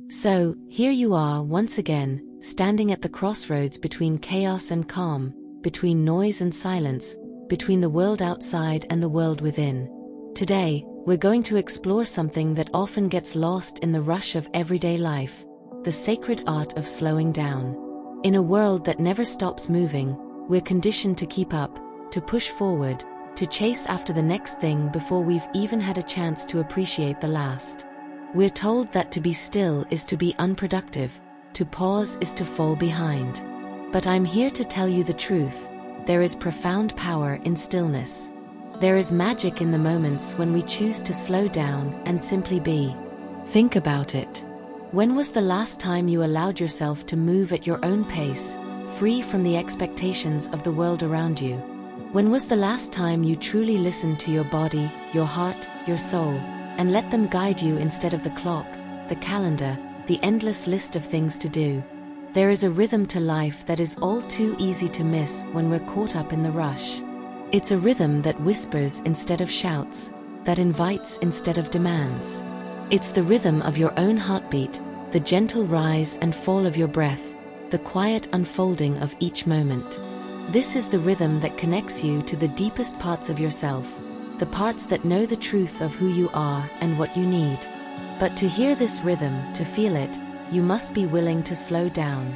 So, here you are once again, standing at the crossroads between chaos and calm, between noise and silence, between the world outside and the world within. Today, we're going to explore something that often gets lost in the rush of everyday life: the sacred art of slowing down. In a world that never stops moving, we're conditioned to keep up, to push forward, to chase after the next thing before we've even had a chance to appreciate the last. We're told that to be still is to be unproductive, to pause is to fall behind. But I'm here to tell you the truth. There is profound power in stillness. There is magic in the moments when we choose to slow down and simply be. Think about it. When was the last time you allowed yourself to move at your own pace, free from the expectations of the world around you? When was the last time you truly listened to your body, your heart, your soul, and let them guide you instead of the clock, the calendar, the endless list of things to do? There is a rhythm to life that is all too easy to miss when we're caught up in the rush. It's a rhythm that whispers instead of shouts, that invites instead of demands. It's the rhythm of your own heartbeat, the gentle rise and fall of your breath, the quiet unfolding of each moment. This is the rhythm that connects you to the deepest parts of yourself, the parts that know the truth of who you are and what you need. But to hear this rhythm, to feel it, you must be willing to slow down.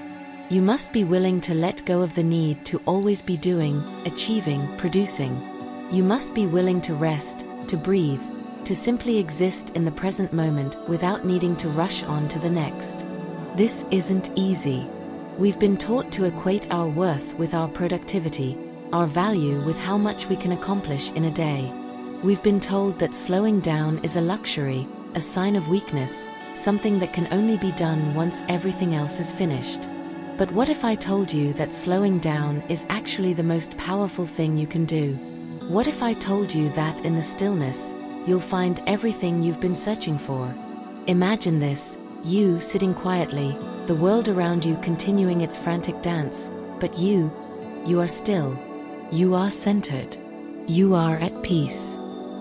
You must be willing to let go of the need to always be doing, achieving, producing. You must be willing to rest, to breathe, to simply exist in the present moment without needing to rush on to the next. This isn't easy. We've been taught to equate our worth with our productivity, our value with how much we can accomplish in a day. We've been told that slowing down is a luxury, a sign of weakness, something that can only be done once everything else is finished. But what if I told you that slowing down is actually the most powerful thing you can do? What if I told you that in the stillness, you'll find everything you've been searching for? Imagine this: you sitting quietly, the world around you continuing its frantic dance, but you are still. You are centered. You are at peace.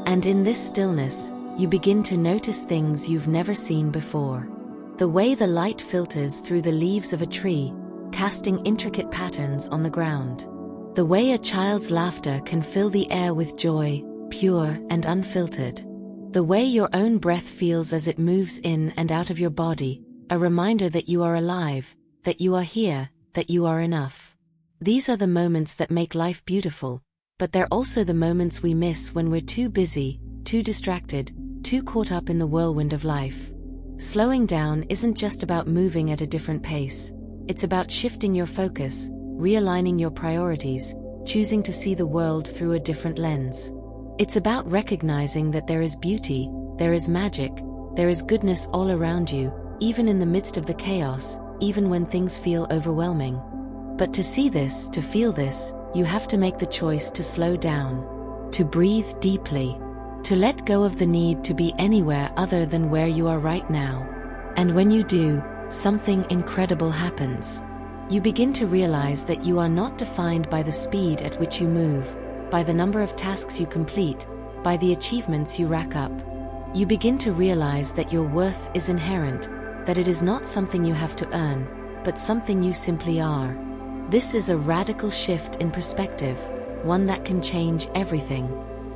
And in this stillness, you begin to notice things you've never seen before. The way the light filters through the leaves of a tree, casting intricate patterns on the ground. The way a child's laughter can fill the air with joy, pure and unfiltered. The way your own breath feels as it moves in and out of your body, a reminder that you are alive, that you are here, that you are enough. These are the moments that make life beautiful, but they're also the moments we miss when we're too busy, too distracted, too caught up in the whirlwind of life. Slowing down isn't just about moving at a different pace. It's about shifting your focus, realigning your priorities, choosing to see the world through a different lens. It's about recognizing that there is beauty, there is magic, there is goodness all around you, even in the midst of the chaos, even when things feel overwhelming. But to see this, to feel this, you have to make the choice to slow down, to breathe deeply, to let go of the need to be anywhere other than where you are right now. And when you do, something incredible happens. You begin to realize that you are not defined by the speed at which you move, by the number of tasks you complete, by the achievements you rack up. You begin to realize that your worth is inherent, that it is not something you have to earn, but something you simply are. This is a radical shift in perspective, one that can change everything.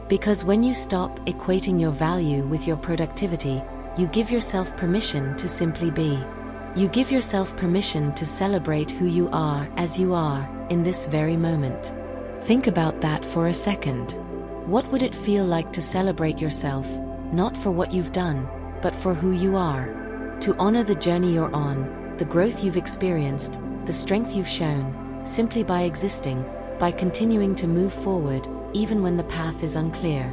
Because when you stop equating your value with your productivity, you give yourself permission to simply be. You give yourself permission to celebrate who you are as you are, in this very moment. Think about that for a second. What would it feel like to celebrate yourself, not for what you've done, but for who you are? To honor the journey you're on, the growth you've experienced, the strength you've shown, simply by existing, by continuing to move forward, even when the path is unclear.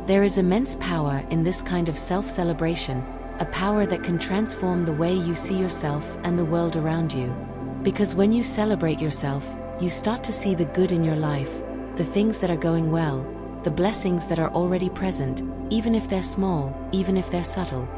There is immense power in this kind of self-celebration, a power that can transform the way you see yourself and the world around you. Because when you celebrate yourself, you start to see the good in your life, the things that are going well, the blessings that are already present, even if they're small, even if they're subtle.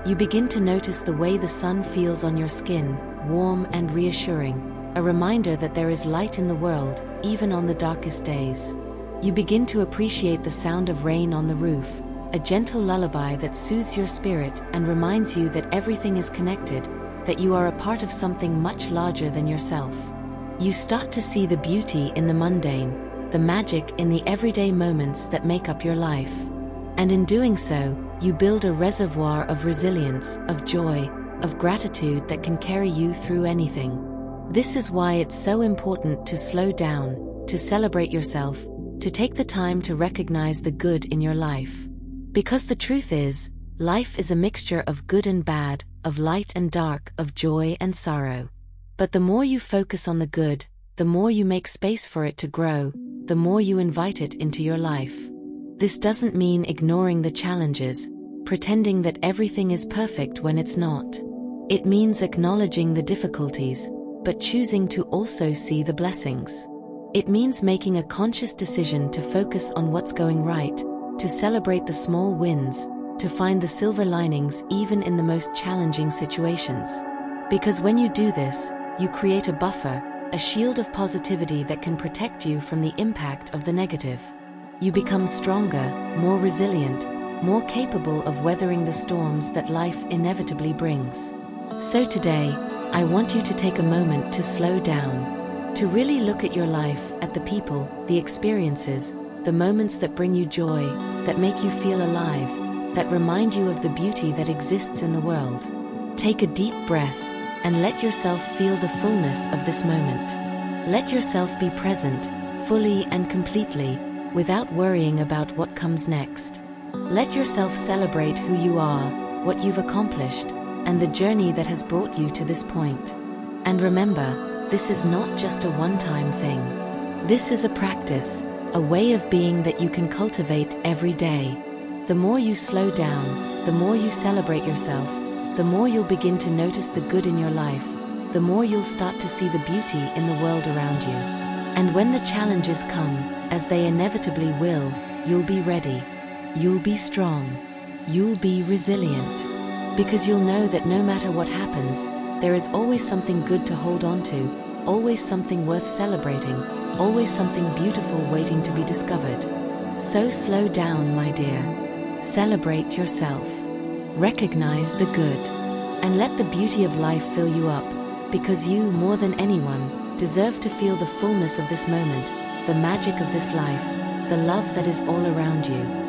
You begin to notice the way the sun feels on your skin, warm and reassuring, a reminder that there is light in the world, even on the darkest days. You begin to appreciate the sound of rain on the roof, a gentle lullaby that soothes your spirit and reminds you that everything is connected, that you are a part of something much larger than yourself. You start to see the beauty in the mundane, the magic in the everyday moments that make up your life. And in doing so, you build a reservoir of resilience, of joy, of gratitude that can carry you through anything. This is why it's so important to slow down, to celebrate yourself, to take the time to recognize the good in your life. Because the truth is, life is a mixture of good and bad, of light and dark, of joy and sorrow. But the more you focus on the good, the more you make space for it to grow, the more you invite it into your life. This doesn't mean ignoring the challenges, pretending that everything is perfect when it's not. It means acknowledging the difficulties, but choosing to also see the blessings. It means making a conscious decision to focus on what's going right, to celebrate the small wins, to find the silver linings even in the most challenging situations. Because when you do this, you create a buffer, a shield of positivity that can protect you from the impact of the negative. You become stronger, more resilient, more capable of weathering the storms that life inevitably brings. So today, I want you to take a moment to slow down, to really look at your life, at the people, the experiences, the moments that bring you joy, that make you feel alive, that remind you of the beauty that exists in the world. Take a deep breath and let yourself feel the fullness of this moment. Let yourself be present, fully and completely, without worrying about what comes next. Let yourself celebrate who you are, what you've accomplished, and the journey that has brought you to this point. And remember, this is not just a one-time thing. This is a practice, a way of being that you can cultivate every day. The more you slow down, the more you celebrate yourself, the more you'll begin to notice the good in your life, the more you'll start to see the beauty in the world around you. And when the challenges come, as they inevitably will, you'll be ready. You'll be strong. You'll be resilient. Because you'll know that no matter what happens, there is always something good to hold on to, always something worth celebrating, always something beautiful waiting to be discovered. So slow down, my dear. Celebrate yourself. Recognize the good. And let the beauty of life fill you up, because you, more than anyone, deserve to feel the fullness of this moment, the magic of this life, the love that is all around you.